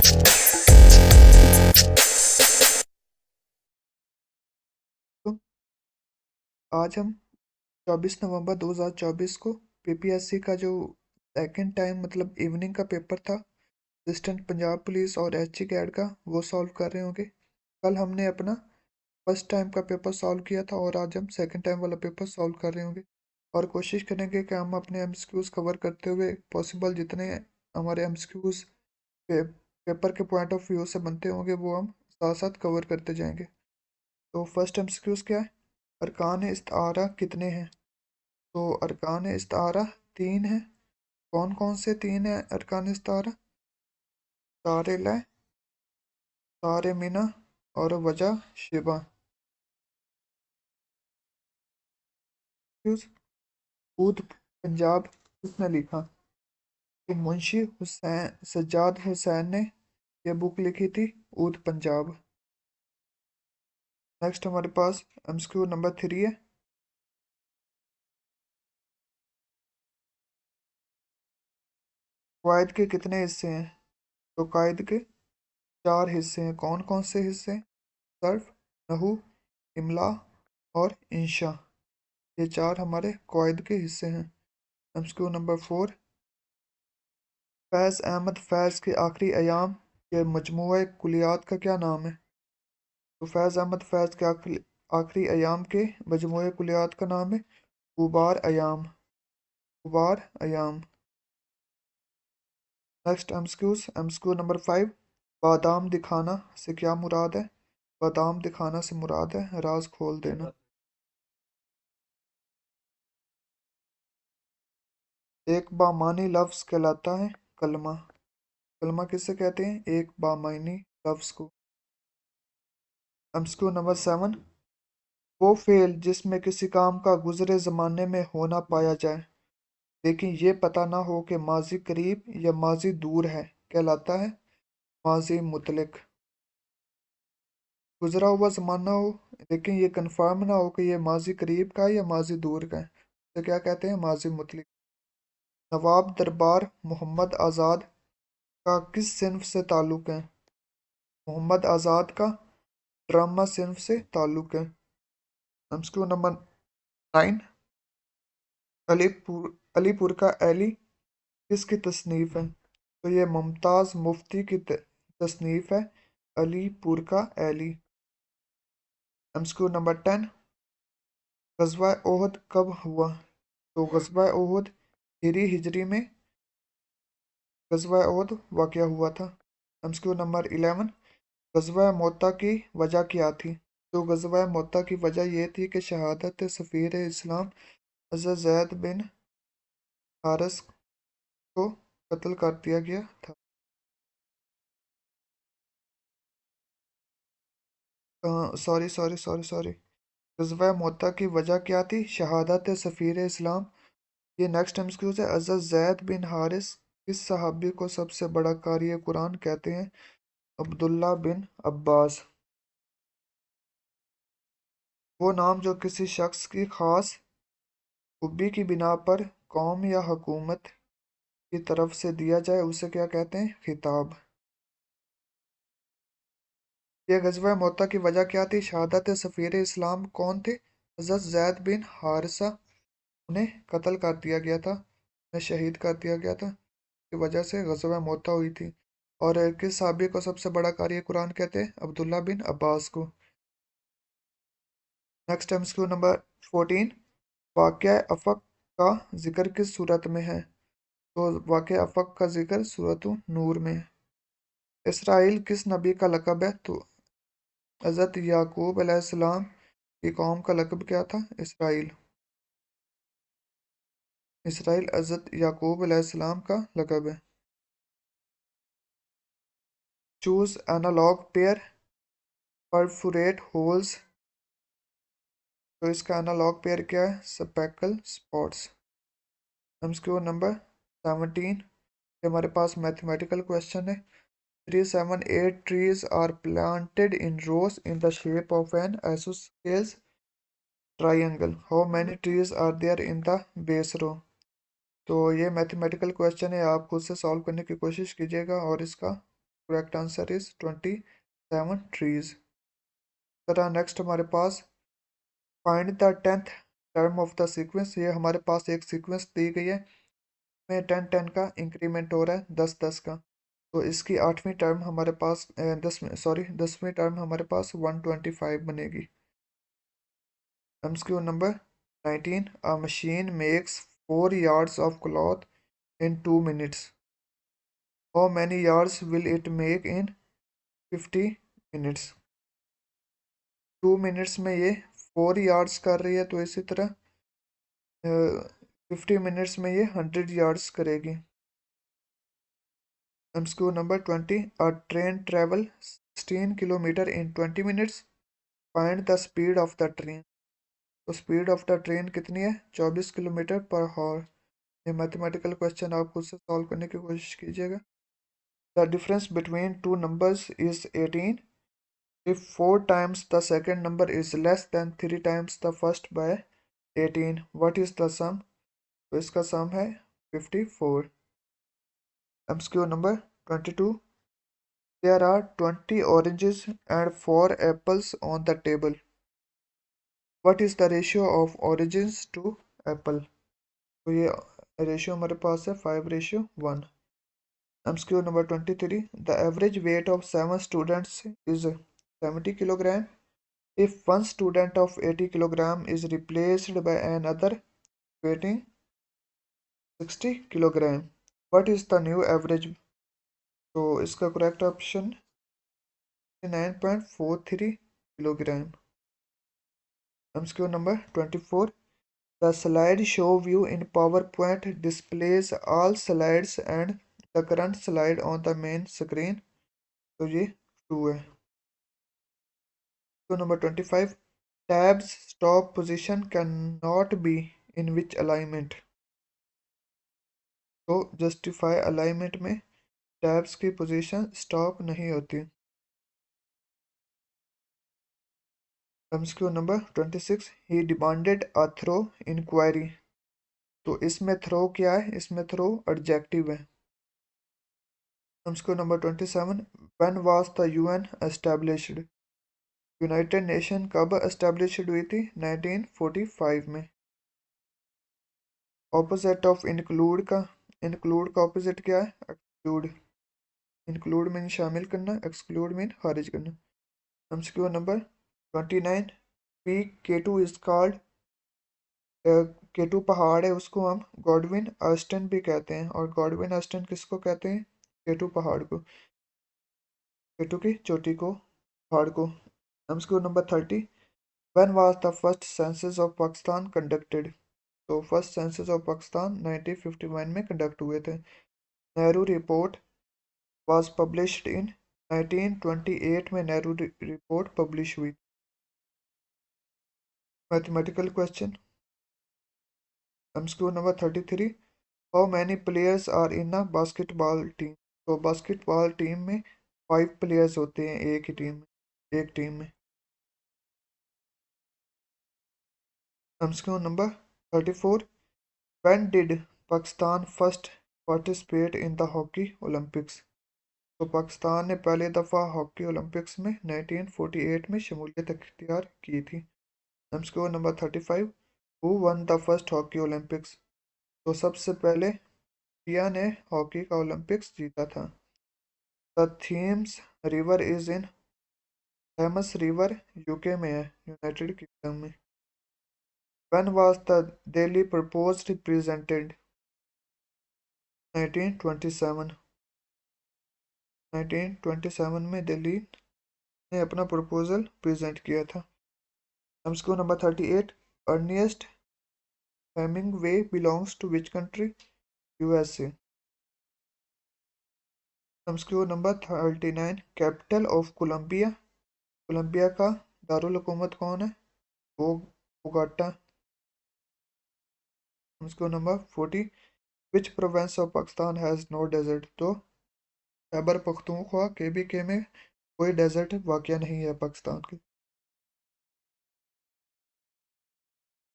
तो आज हम 24 नवंबर 2024 को पीपीएससी का जो सेकंड टाइम मतलब इवनिंग का पेपर था असिस्टेंट पंजाब पुलिस और एचसी कैड का वो सॉल्व कर रहे होंगे। कल हमने अपना फर्स्ट टाइम का पेपर सॉल्व किया था और आज हम सेकंड टाइम वाला पेपर सॉल्व कर रहे होंगे और कोशिश करेंगे कि हम अपने एमसीक्यूज कवर करते हुए पॉसिबल जितने हमारे एमसीक्यूज पेपर के पॉइंट ऑफ व्यू से बनते होंगे वो हम साथ साथ कवर करते जाएंगे। तो फर्स्ट एमसीक्यूज क्या है? अरकान इस्तारा कितने हैं? तो अरकान इस्तारा 3 है। कौन कौन से 3 है अरकान इस्तारा? तारे लय, तारे मीना और वजह शिबा। ऊद पंजाब किसने लिखा? कि मुंशी हुसैन सज्जाद हुसैन ने यह बुक लिखी थी, ऊद पंजाब। नेक्स्ट हमारे पास एमसीक्यू नंबर 3 है। कायद के कितने हिस्से हैं? तो कायद के 4 हिस्से हैं। कौन कौन से हिस्से? सर्फ, नहू, इमला और इंशा। ये 4 हमारे कायद के हिस्से हैं। MCQ number 4। फैज़ अहमद फैज़ के आखिरी अयाम के मजमूए कुलियात का क्या नाम है? तो फैज़ अहमद फैज़ के आखिरी अयाम के मजमूए कुलियात का नाम है गुबार अयाम। गुबार अयाम। Next MCQ number 5। बादाम दिखाना से क्या मुराद है? बादाम दिखाना से मुराद है राज खोल देना। एक बामानी लफ्ज़ कहलाता है कलमा। कलमा किससे कहते हैं? एक बामानी लफ्ज़ को। MCQ number 7। वो फेल जिसमें किसी काम का गुज़रे ज़माने में होना पाया जाए लेकिन ये पता ना हो कि माजी करीब या माजी दूर है कहलाता है माजी मुतलक। गुज़रा हुआ ज़माना हो लेकिन ये कंफर्म ना हो कि ये माजी करीब का है या माजी दूर का है तो क्या कहते हैं? माजी मुतलक। नवाब दरबार मोहम्मद आज़ाद का किस सिन्फ से ताल्लुक़ है? मोहम्मद आज़ाद का ड्रामा सिन्फ से ताल्लुक़ है। MCQ number 9। अलीपुर का अली किसकी तसनीफ़ है? तो ये मुमताज़ मुफ्ती की तसनीफ़ है अलीपुर का अली। MCQ number 10। गज़वा ओहद कब हुआ? तो गज़वा ओहद हिरी हिजरी में गज़वा ओहद वाक़या हुआ था। MCQ number 11। गज़वा मोता की वजह क्या थी? तो गज़वा मोता की वजह यह थी कि शहादत सफ़ीर इस्लाम हज़रत ज़ैद बिन हारिस को कत्ल कर दिया गया था। Sorry sorry sorry sorry. गज़वा मोता की वजह क्या थी? शहादत सफ़ीर इस्लाम। ये नेक्स्ट एमसीक्यूज है। हज़रत ज़ैद बिन हारिस किस सहाबी को सबसे बड़ा कारी कुरान कहते हैं? अब्दुल्ला बिन अब्बास। वो नाम जो किसी शख्स की खास खूबी की बिना पर कौम या हुकूमत की तरफ से दिया जाए उसे क्या कहते हैं? खिताब। यह गज़वा मोता की वजह क्या थी? शहादत सफ़ीर इस्लाम कौन थे? हज़रत ज़ैद बिन हारिसा। उन्हें कत्ल कर दिया गया था, उन्हें शहीद कर दिया गया था, की वजह से गज़वा मोता हुई थी। और किस सहाबी को सबसे बड़ा कारी कुरान कहते हैं? अब्दुल्ला बिन अब्बास को। Next MCQ number 14। वाक़या अफ़क का जिक्र किस सूरत में है? तो वाक़या अफ़क का जिक्र सूरत नूर में है। इसराइल किस नबी का लक़ब है? तो हज़रत याकूब अलैहिस्सलाम की कौम का लक़ब क्या था? इसराइल। इसराइल हज़रत याकूब अलैहिस्सलाम का लक़ब है। Choose analog pair perforate holes. तो इसका एनालॉग पेयर क्या है? Speckle spots. MCQ number 17। हमारे पास मैथमेटिकल क्वेश्चन है। 378 trees are planted in rows in the shape of an isosceles triangle. How many trees are there in the base row? तो ये mathematical question है, आप खुद से सॉल्व करने की कोशिश कीजिएगा और इसका करेक्ट आंसर इज 27 ट्रीज। तरह नेक्स्ट हमारे पास find the 10th term of the sequence. ये हमारे पास एक सीक्वेंस दी गई है, में 10-10 का इंक्रीमेंट हो रहा है, 10-10 का। तो इसकी 8वीं टर्म हमारे पास 10वीं टर्म हमारे पास 125 बनेगी। MCQ number 19, a machine makes 4 yards of cloth in 2 minutes. How many yards will it make in 50 minutes? 2 minutes में ये 4 yards कर रही है, तो इसी तरह 50 मिनट्स में ये 100 yards करेगी। MCQ number 20, a train travel 16 kilometre in 20 minutes. Find the speed of the train. तो स्पीड ऑफ द ट्रेन कितनी है? 24 किलोमीटर पर हॉर। ये मैथमेटिकल क्वेश्चन आप खुद से सॉल्व करने की कोशिश कीजिएगा। The difference between two numbers is 18 if 4 times the second number is less than 3 times the first by 18, what is the sum? तो इसका सम है 54। MCQ number 22, there are 20 oranges and 4 apples on the table. What is the ratio of oranges to apple? तो ये ratio हमारे पास है 5:1। MCQ number 23, the average weight of 7 students is 70 kilogram. If one student of 80 kilogram is replaced by another weighing 60 kilogram, what is the new average? तो इसका correct option 9.43 kilogram. MCQ number 24, the slide show view in PowerPoint displays all slides and the current slide on the main screen. तो ये true है। तो number 25, tabs stop position cannot be in which alignment? तो justify alignment में tabs की position stop नहीं होती। MCQ number 26, he demanded a throw inquiry. तो इसमें थ्रो क्या है? इसमें थ्रो एडजेक्टिव है। MCQ number 27, when was the UN established? United Nation कब एस्टैब्लिश्ड हुई थी? 1945 में। ऑपोजिट ऑफ इंक्लूड का ऑपोजिट क्या है? एक्सक्लूड। इंक्लूड मीन शामिल करना, एक्सक्लूड मीन खारिज करना। MCQ number 29, peak K two is called, K two पहाड़ है उसको हम गॉडविन आस्टन भी कहते हैं। और गॉडविन आस्टन किसको कहते हैं? केटू पहाड़ को, केटू की चोटी को, पहाड़ को। MCQ number 30, when was the first census of Pakistan conducted? तो फर्स्ट सेंसस ऑफ पाकिस्तान 1951 में कंडक्ट हुए थे। Nehru report was published in 1928 में नेहरू रिपोर्ट पब्लिश हुई। Mathematical question. MCQ number 33, how many players are in a basketball team? तो basketball team में 5 players होते हैं एक ही टीम में, एक टीम में। MCQ number 34, when did Pakistan first participate in the hockey Olympics? तो पाकिस्तान ने पहली दफ़ा हॉकी ओलंपिक्स में 1948 में शमूलियत अख्तियार की थी। MCQ number 35, who one the first hockey Olympics? तो सबसे पहले इंडिया ने हॉकी का ओलंपिक्स जीता था। The Thames river is in, Thames river UK में है, यूनाइटेड किंगडम में। When was the Delhi proposed presented? 1927। 1927 में दिल्ली ने अपना प्रपोजल प्रेजेंट किया था। MCQ number 38, Ernest Hemingway belongs to which country? USA. MCQ number 39, capital of Colombia? Colombia का दारुल हुकूमत कौन है? वो Bogota. MCQ number 40, which province of Pakistan has no desert? तो खैबर पख्तूनख्वा केबीके में कोई डेजर्ट वाक़या नहीं है पाकिस्तान के।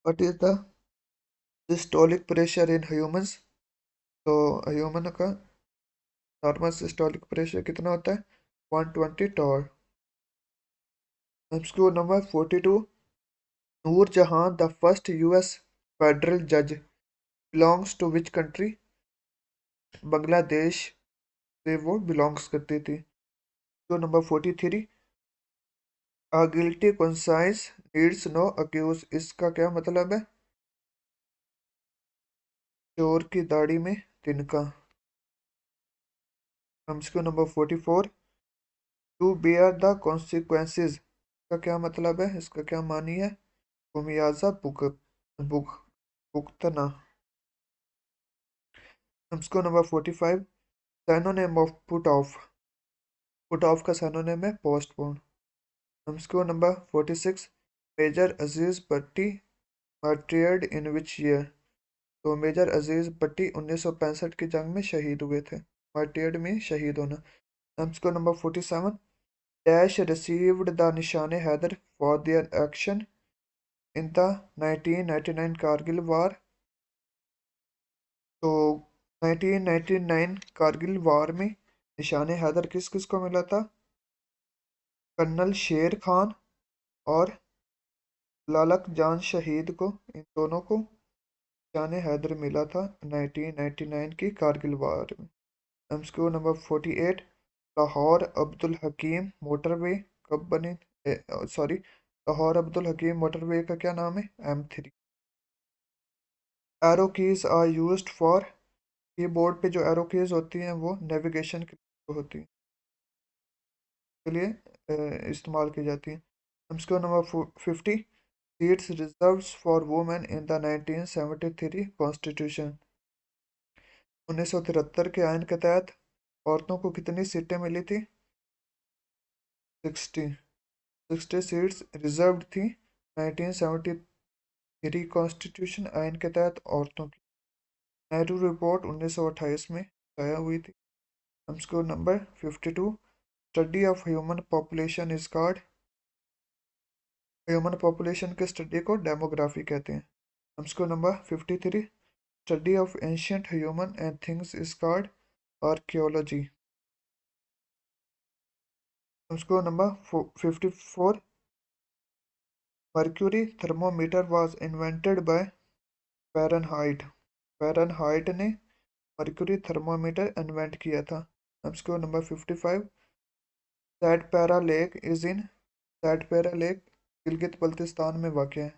What is the systolic pressure in humans? तो ह्यूमन का नॉर्मल सिस्टोलिक प्रेशर कितना होता है? 120 torr. MCQ number 42, Noorjahan the first US federal जज belongs to which country? Bangladesh से वो बिलोंग्स करती थी। तो number 43, a guilty conscience needs no accuse, इसका क्या मतलब है? चोर की दाढ़ी में तिनका। MCQ number 44, to bear the consequences का क्या मतलब है? इसका क्या मानी है? मुमियाजा भुग भुगतना। MCQ number 45, synonym of put off का सैनोनिम है postpone. MCQ number 46, major Aziz Bhatti martyred in which year? तो मेजर अजीज भट्टी 1965 की जंग में शहीद हुए थे। मार्टियर्ड में शहीद होना। MCQ number 47, dash received the Nishan Haider for their action in the 1999 Kargil war? तो 1999 कारगिल वार में निशान हैदर किस किस को मिला था? कर्नल शेर खान और लालक जान शहीद को, इन दोनों को निशान हैदर मिला था 1999 की कारगिल वार में। MCQ number 48, Lahore Abdul Hakim motorway कब बनी? सॉरी, लाहौर अब्दुल हकीम मोटरवे का क्या नाम है? M3। Arrow keys are used for, keyboard पे जो एरो कीज होती हैं वो नेविगेशन के लिए होती हैं, के लिए इस्तेमाल की जाती हैं। MCQ number 50, seats reserves for women in the 1973 constitution? 1973 के आयन के तहत औरतों को कितनी सीटें मिली थी? 60। 60 सीट्स रिजर्व्ड थी 1973 कॉन्स्टिट्यूशन आयन के तहत औरतों की। नेहरू रिपोर्ट 1928 में शाया हुई थी। MCQ number 52, study of human population is called? Human population के स्टडी को डेमोग्राफी कहते हैं। MCQ number 53, study of ancient human and things is called? Archaeology. MCQ number 54, mercury thermometer was invented by Fahrenheit? Fahrenheit ने mercury thermometer invent किया था। MCQ number 55, Satpara lake is in? Satpara lake Gilgit Baltistan में वाक़ है।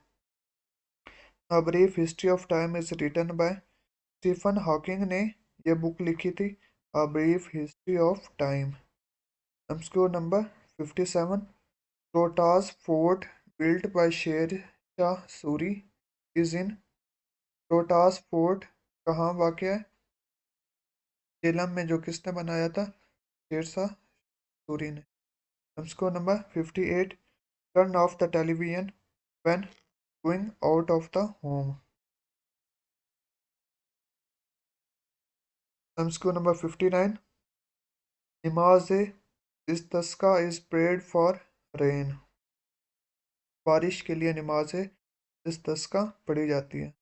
A brief history of time is written by? Stephen Hawking ने यह book लिखी थी, a brief history of time. MCQ number 57, Rohtas fort built by Sher Shah Suri is in? Rohtas fort कहाँ वाक़ है? झेलम में, जो किसने बनाया था? शेरशाह सूरी ने। MCQ number 58, turn off the television when going out of the home? MCQ number 59, नमाज इस्तिस्का इज प्रेड फॉर रेन? बारिश के लिए नमाज इस्तिस्का पढ़ी जाती है।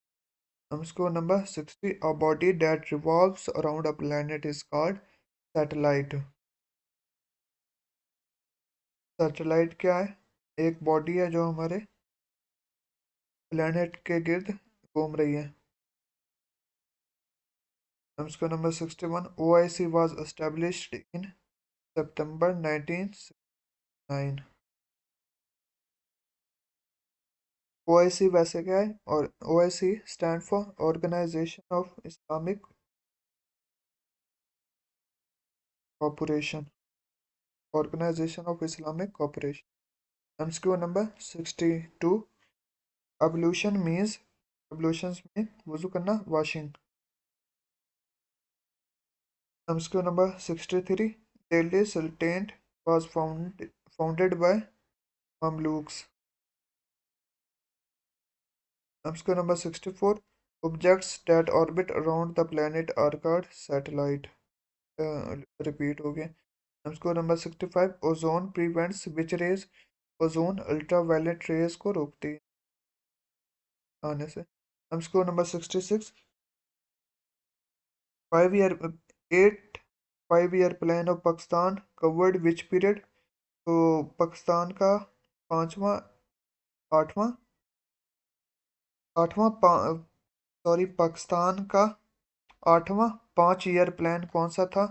MCQ number 60, a body that revolves around a planet is called? Satellite. Satellite क्या है? एक बॉडी है जो हमारे प्लैनेट के गिर्द घूम रही है। MCQ number 61, OIC was established in September 1969? OIC वैसे क्या है? और OIC stand for organisation of Islamic cooperation, organisation of Islamic cooperation. MCQ number 62, ablution means? Ablutions में वजू करना, washing. MCQ number 63, Delhi sultanate was founded by Mamluks? MCQ number 64, objects that orbit around the planet are called satellite? Repeat हो गया। MCQ number 65, ozone prevents which rays? Ozone ultraviolet rays को रोकती है आने से। MCQ number 66, 5 year 8 5 year plan of Pakistan covered which period? तो पाकिस्तान का पाँचवा, आठवां, आठवां सॉरी, पाकिस्तान का 8वां 5 ईयर प्लान कौन सा था,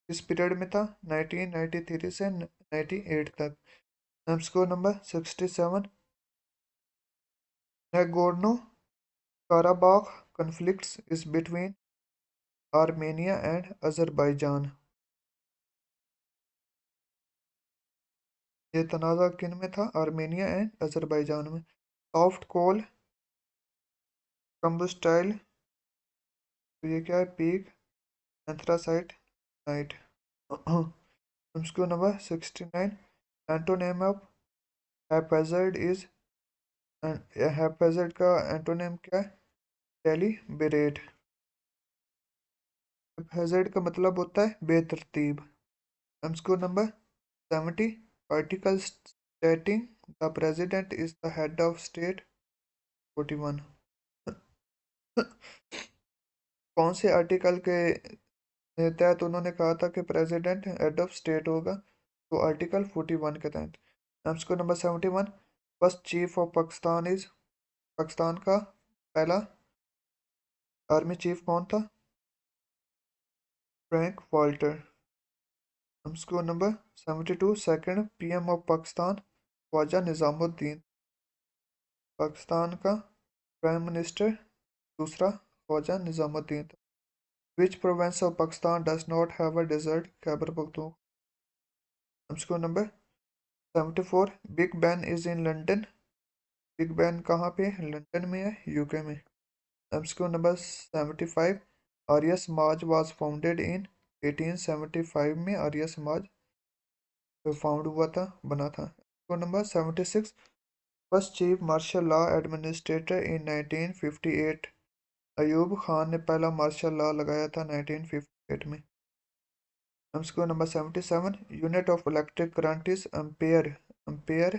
इस पीरियड में था? 1993 से 98 तक। Score number 67। Nagorno Karabakh conflicts is between Armenia and Azerbaijan. ये तनाज़ा किन में था? आर्मेनिया एंड अजरबैजान में। सॉफ्ट कोल कम्बस्टाइल, तो ये क्या है? Peat anthracite night. उसको number 69। Antonym of haphazard is, haphazard का एंटोनेम क्या है? डेलिबरेट। हैप्पैज़ार्ड का मतलब होता है बेतरतीब। उसको number 70। Article stating the president is the head of state. 41। कौन से आर्टिकल के तहत उन्होंने कहा था कि प्रेसिडेंट हेड ऑफ स्टेट होगा? तो आर्टिकल 41 के तहत। उसको number 71। First chief of Pakistan is, Pakistan का पहला आर्मी चीफ कौन था? Frank Walter. उसको number 72। Second PM of Pakistan Khwaja Nizamuddin. Pakistan का प्राइम मिनिस्टर दूसरा ख्वाजा निज़ामुद्दीन था। Which province of Pakistan does not have a desert? Khyber Pakhtunkhwa. उसको number 74। Big Ben is in London. Big Ben कहाँ पे है? लंदन में है, यूके में। उसको number 75। Arya Samaj was founded in 1875 में आर्य समाज फाउंड हुआ था, बना था। उसको number 76। First chief martial law administrator in 1958। Ayub Khan ने पहला मार्शल लॉ लगाया था 1958 में। उसको number 77। Unit of electric current is ampere. Ampere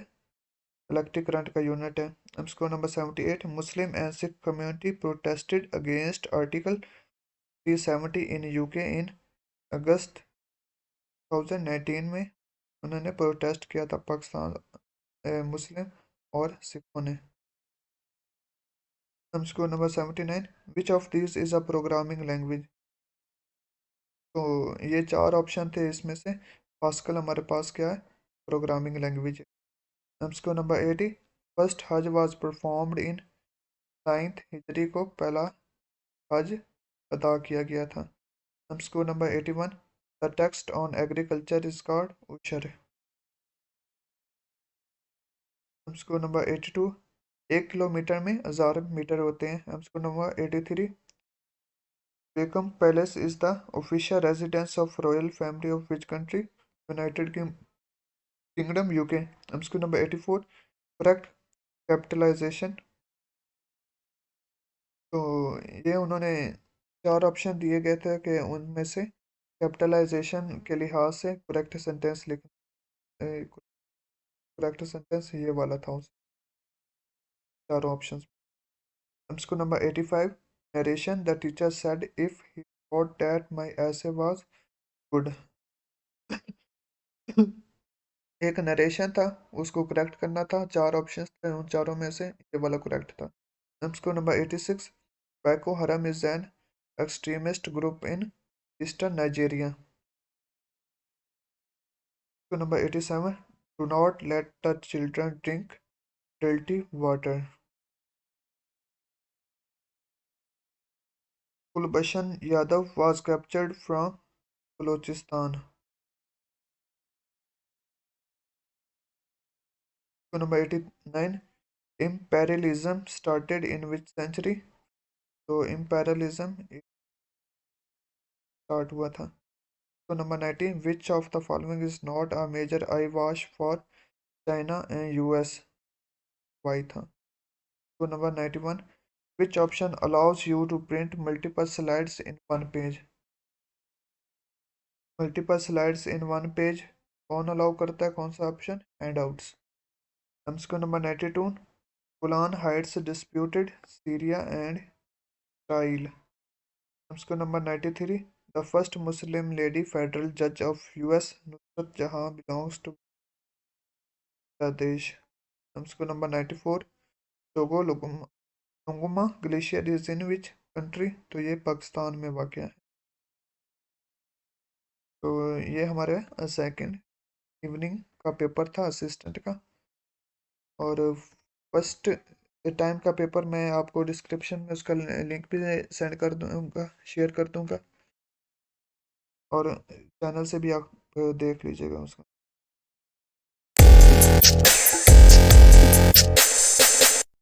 electric current का यूनिट है। उसको number 78। Muslim and Sikh community protested against article 370 in UK in August 2019 में। उन्होंने प्रोटेस्ट किया था पाकिस्तान मुस्लिम और सिखों ने। उसको number 79। Which of this is a programming language? तो ये चार ऑप्शन थे, इसमें से पास्कल हमारे पास क्या है? प्रोग्रामिंग लैंग्वेज है। उसको number 80। First Hajj was performed in 9th हिजरी को पहला हज अदा किया गया था। उसको number 81। The text on agriculture is called उशर। उसको नंबर 82। 1 किलोमीटर में 1000 मीटर होते हैं। उसको number 83। Become palace is the official residence of royal family of which country? United kingdom, UK. उसको नंबर 84। करेक्ट कैपिटलाइजेशन, तो ये उन्होंने चार ऑप्शन दिए गए थे कि उनमें से कैपिटलाइजेशन के लिहाज से करेक्ट सेंटेंस लिख, करेक्ट सेंटेंस ये वाला था उस चारों ऑप्शन। उसको number 85। Narration the teacher said if he thought that my ऐसे वाज गुड। एक नरेशन था, उसको करेक्ट करना था, चार ऑप्शंस थे, उन चारों में से ये वाला करेक्ट था। उसको number 86। Boko Haram is an extremist group in eastern Nigeria. उसको number 87। Do not let the children drink dirty water. Kulbhushan Yadav was captured from Balochistan. उसको number 89। Imperialism started in which century? तो इम्पेरियलिज्म स्टार्ट हुआ था। तो number 19। Which of the following is not a major eye wash for China and US? Y था। तो number 91। Which option allows you to print multiple slides in one page? Multiple slides in one page कौन allow करता है, कौन सा option? Handouts. हमको number 92। Golan Heights disputed Syria and Israel. हमको number 93। The first Muslim lady federal जज of US, Nusrat Jahan belongs to Bangladesh. हमको number 94, Togo Lungma glacier is in which country? तो ये पाकिस्तान में वाक़ है। तो ये हमारे सेकंड इवनिंग का पेपर था असिस्टेंट का। और फर्स्ट टाइम का पेपर मैं आपको डिस्क्रिप्शन में उसका लिंक भी सेंड कर दूंगा, शेयर कर दूंगा, और चैनल से भी आप देख लीजिएगा उसका।